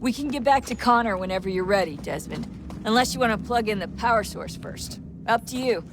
Speaker 4: We can get back to Connor whenever you're ready, Desmond. Unless you want to plug in the power source first. Up to you.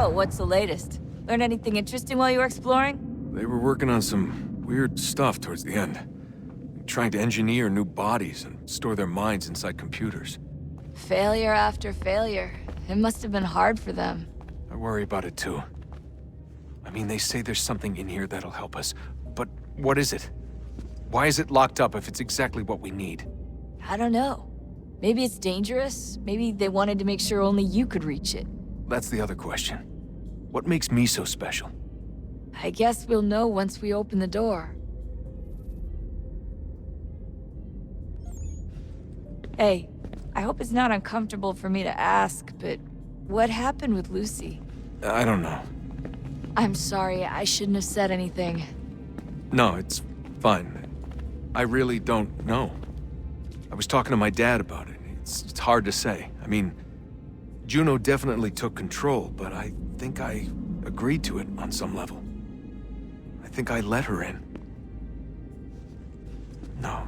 Speaker 4: So, what's the latest? Learn anything interesting while you were exploring?
Speaker 21: They were working on some weird stuff towards the end. Trying to engineer new bodies and store their minds inside computers.
Speaker 4: Failure after failure. It must have been hard for them.
Speaker 21: I worry about it too. I mean, they say there's something in here that'll help us, but what is it? Why is it locked up if it's exactly what we need?
Speaker 4: I don't know. Maybe it's dangerous. Maybe they wanted to make sure only you could reach it.
Speaker 21: That's the other question. What makes me so special?
Speaker 4: I guess we'll know once we open the door. Hey, I hope it's not uncomfortable for me to ask, but what happened with Lucy?
Speaker 21: I don't know.
Speaker 4: I'm sorry, I shouldn't have said anything.
Speaker 21: No, it's fine. I really don't know. I was talking to my dad about it. It's hard to say. I mean, Juno definitely took control, but I think I agreed to it on some level. I think I let her in. No.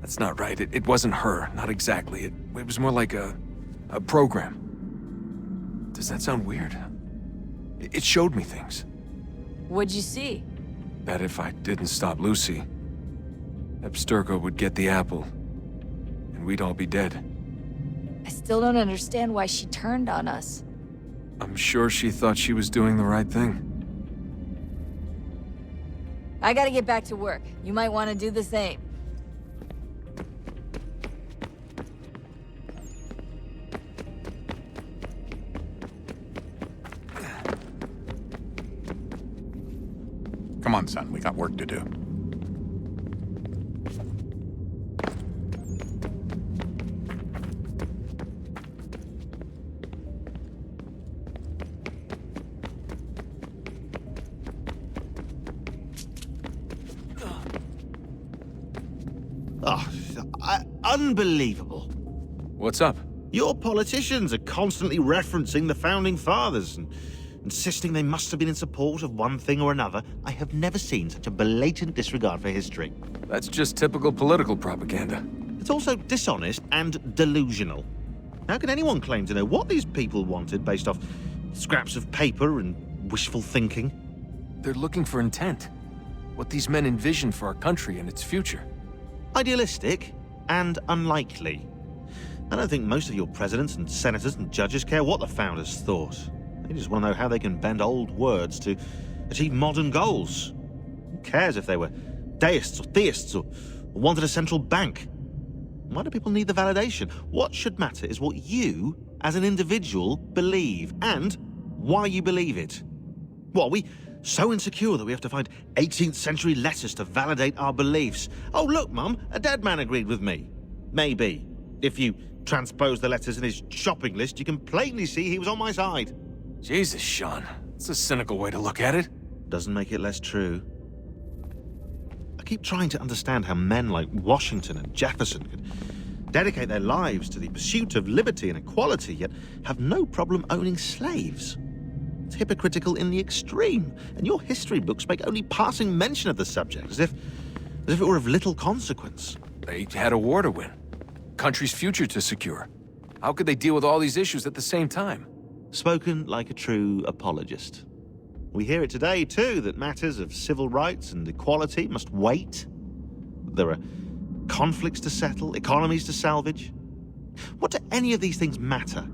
Speaker 21: That's not right. It wasn't her. Not exactly. It was more like a program. Does that sound weird? It showed me things.
Speaker 4: What'd you see?
Speaker 21: That if I didn't stop Lucy, Abstergo would get the apple, and we'd all be dead.
Speaker 4: I still don't understand why she turned on us.
Speaker 21: I'm sure she thought she was doing the right thing.
Speaker 4: I gotta get back to work. You might want to do the same.
Speaker 10: Come on, son. We got work to do.
Speaker 3: Unbelievable.
Speaker 21: What's up?
Speaker 3: Your politicians are constantly referencing the Founding Fathers and insisting they must have been in support of one thing or another. I have never seen such a blatant disregard for history.
Speaker 21: That's just typical political propaganda.
Speaker 3: It's also dishonest and delusional. How can anyone claim to know what these people wanted based off scraps of paper and wishful thinking?
Speaker 21: They're looking for intent. What these men envision for our country and its future.
Speaker 3: Idealistic and unlikely. I don't think most of your presidents and senators and judges care what the founders thought. They just want to know how they can bend old words to achieve modern goals. Who cares if they were deists or theists or wanted a central bank? Why do people need the validation? What should matter is what you, as an individual, believe and why you believe it. What, are we so insecure that we have to find 18th century letters to validate our beliefs? Oh, look, Mum, a dead man agreed with me. Maybe. If you transpose the letters in his shopping list, you can plainly see he was on my side.
Speaker 21: Jesus, Sean. It's a cynical way to look at it.
Speaker 3: Doesn't make it less true. I keep trying to understand how men like Washington and Jefferson could dedicate their lives to the pursuit of liberty and equality, yet have no problem owning slaves. It's hypocritical in the extreme, and your history books make only passing mention of the subject, as if it were of little consequence.
Speaker 21: They had a war to win. Country's future to secure. How could they deal with all these issues at the same time?
Speaker 3: Spoken like a true apologist. We hear it today, too, that matters of civil rights and equality must wait. There are conflicts to settle, economies to salvage. What do any of these things matter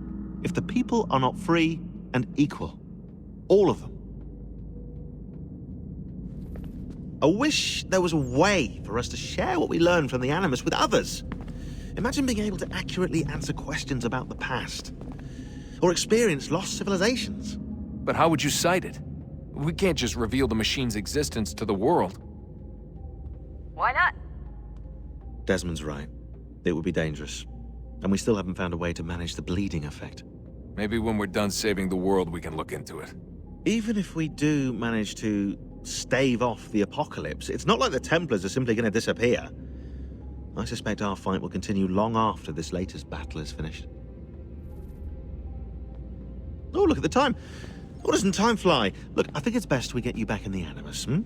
Speaker 3: if the people are not free and equal? All of them. I wish there was a way for us to share what we learn from the Animus with others. Imagine being able to accurately answer questions about the past, or experience lost civilizations.
Speaker 21: But how would you cite it? We can't just reveal the machine's existence to the world.
Speaker 23: Why not?
Speaker 3: Desmond's right. It would be dangerous. And we still haven't found a way to manage the bleeding effect.
Speaker 21: Maybe when we're done saving the world, we can look into it.
Speaker 3: Even if we do manage to stave off the apocalypse, it's not like the Templars are simply going to disappear. I suspect our fight will continue long after this latest battle is finished. Oh, look at the time. Oh, doesn't time fly? Look, I think it's best we get you back in the Animus, hmm?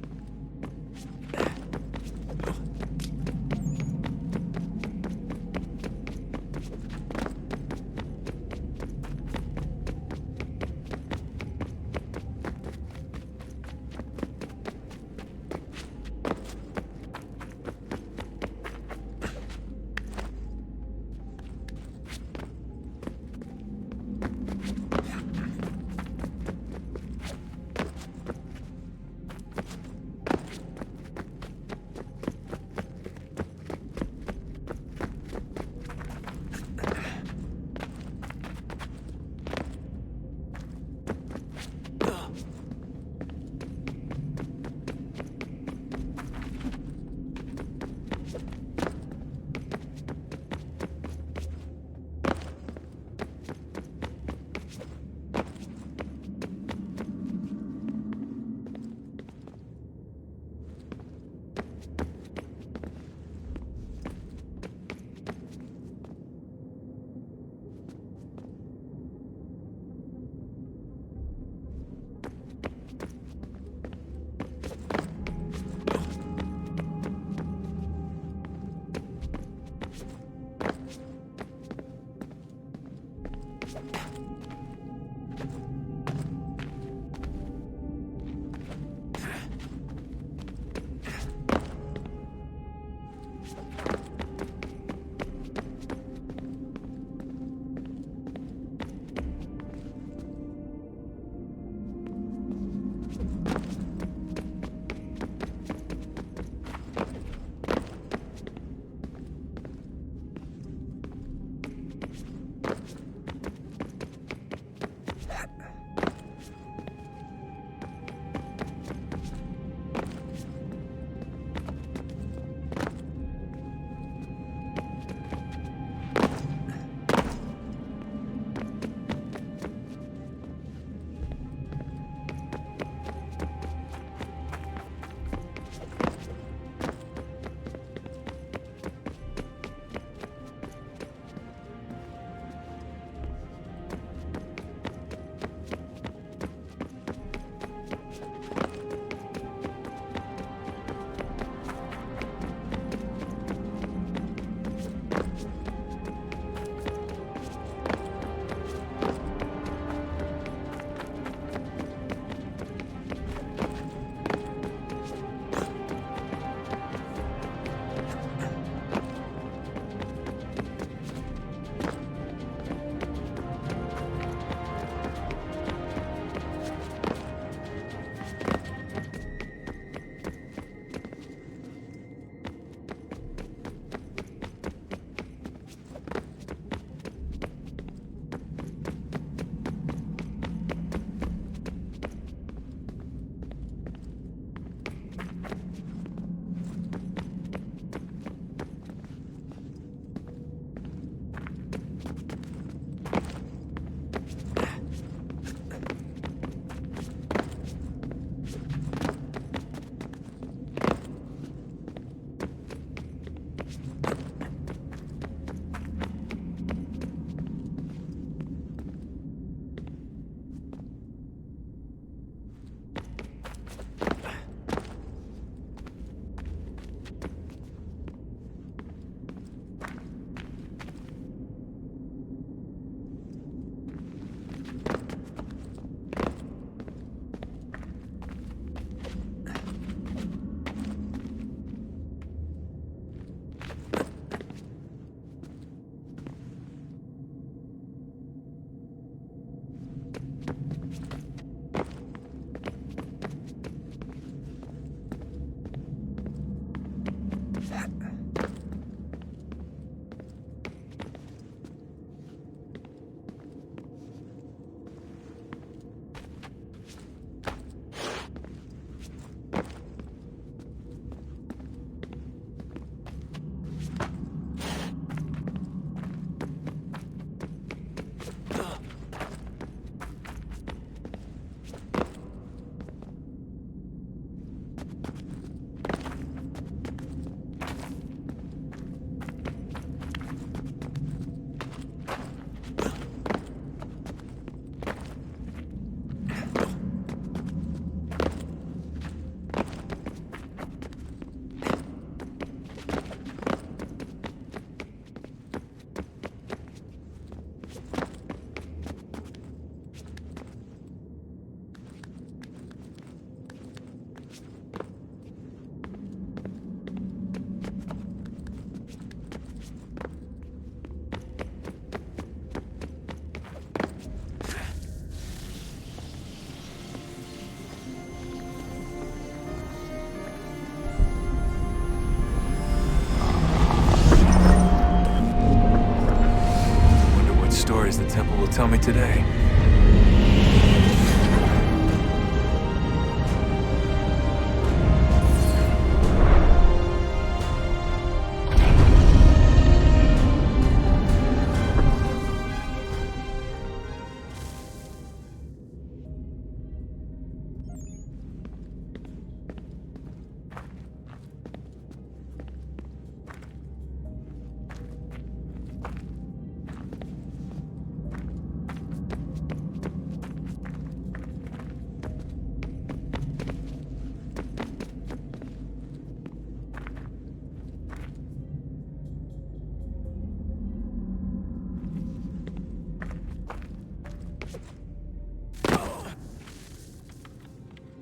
Speaker 21: me today.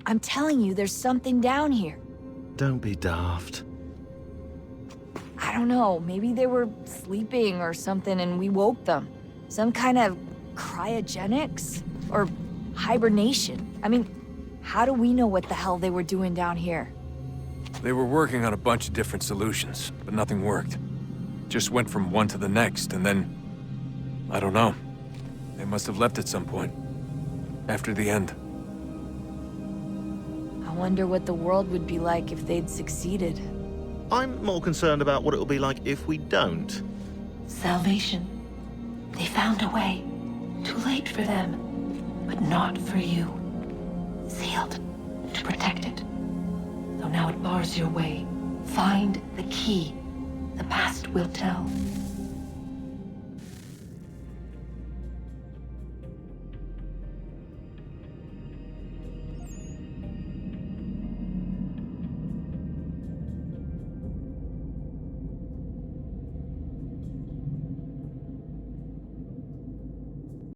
Speaker 4: I'm telling you, there's something down here.
Speaker 3: Don't be daft.
Speaker 4: I don't know, maybe they were sleeping or something and we woke them. Some kind of cryogenics? Or hibernation? I mean, how do we know what the hell they were doing down here?
Speaker 21: They were working on a bunch of different solutions, but nothing worked. Just went from one to the next, and then... I don't know. They must have left at some point. After the end.
Speaker 4: I wonder what the world would be like if they'd succeeded.
Speaker 3: I'm more concerned about what it will be like if we don't.
Speaker 7: Salvation. They found a way. Too late for them, but not for you. Sealed to protect it. Though now it bars your way. Find the key. The past will tell.